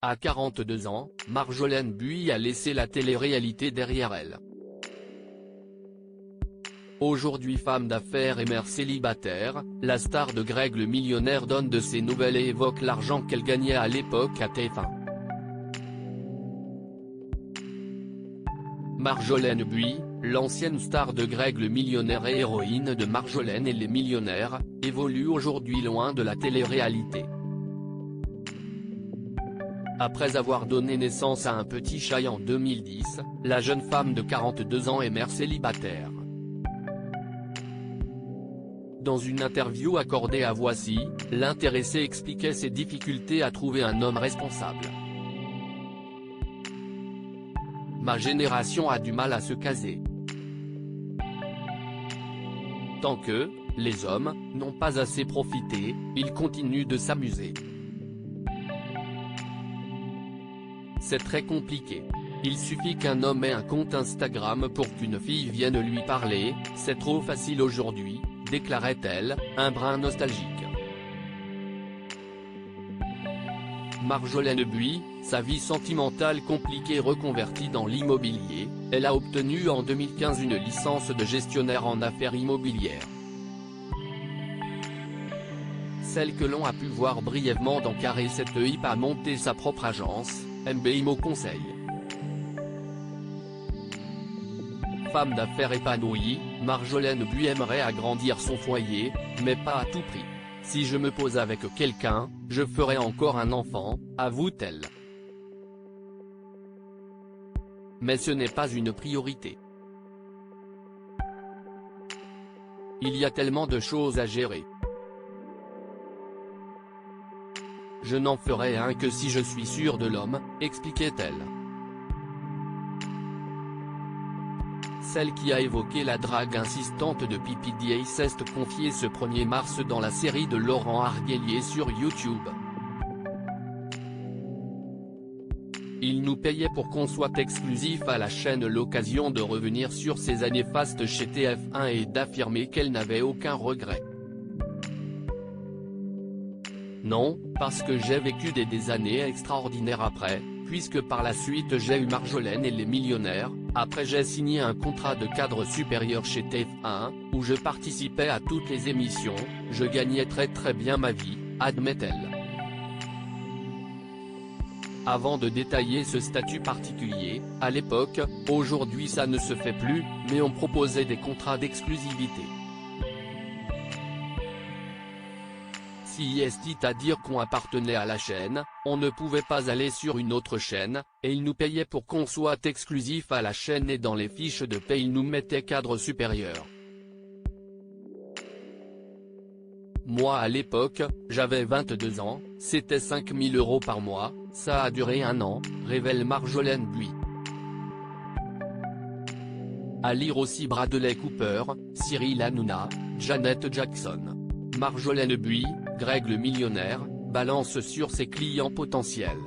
À 42 ans, Marjolaine Buys a laissé la télé-réalité derrière elle. Aujourd'hui femme d'affaires et mère célibataire, la star de Greg le millionnaire donne de ses nouvelles et évoque l'argent qu'elle gagnait à l'époque à TF1. Marjolaine Buys, l'ancienne star de Greg le millionnaire et héroïne de Marjolaine et les millionnaires, évolue aujourd'hui loin de la télé-réalité. Après avoir donné naissance à un petit chat en 2010, la jeune femme de 42 ans est mère célibataire. Dans une interview accordée à Voici, l'intéressée expliquait ses difficultés à trouver un homme responsable. Ma génération a du mal à se caser. Tant que, les hommes, n'ont pas assez profité, ils continuent de s'amuser. C'est très compliqué. Il suffit qu'un homme ait un compte Instagram pour qu'une fille vienne lui parler, c'est trop facile aujourd'hui, déclarait-elle, un brin nostalgique. Marjolaine Buys, sa vie sentimentale compliquée reconvertie dans l'immobilier, elle a obtenu en 2015 une licence de gestionnaire en affaires immobilières. Celle que l'on a pu voir brièvement dans Carré 7 Hip a monté sa propre agence, MB Immo Conseil. Femme d'affaires épanouie, Marjolaine Buys aimerait agrandir son foyer, mais pas à tout prix. Si je me pose avec quelqu'un, je ferai encore un enfant, avoue-t-elle. Mais ce n'est pas une priorité. Il y a tellement de choses à gérer. Je n'en ferai un que si je suis sûre de l'homme, expliquait-elle. Celle qui a évoqué la drague insistante de PPDA s'est confiée ce 1er mars dans la série de Laurent Arguelier sur YouTube. Il nous payait pour qu'on soit exclusif à la chaîne, l'occasion de revenir sur ses années fastes chez TF1 et d'affirmer qu'elle n'avait aucun regret. Non, parce que j'ai vécu des années extraordinaires après, puisque par la suite j'ai eu Marjolaine et les millionnaires, après j'ai signé un contrat de cadre supérieur chez TF1, où je participais à toutes les émissions, je gagnais très bien ma vie, admet-elle. Avant de détailler ce statut particulier, à l'époque, aujourd'hui ça ne se fait plus, mais on proposait des contrats d'exclusivité. Si est à dire qu'on appartenait à la chaîne, on ne pouvait pas aller sur une autre chaîne, et ils nous payaient pour qu'on soit exclusif à la chaîne et dans les fiches de paie ils nous mettaient cadre supérieur. Moi à l'époque, j'avais 22 ans, c'était 5 000 € par mois, ça a duré 1 an, révèle Marjolaine Buys. À lire aussi Bradley Cooper, Cyril Hanouna, Janet Jackson. Marjolaine Buys, Greg le millionnaire, balance sur ses clients potentiels.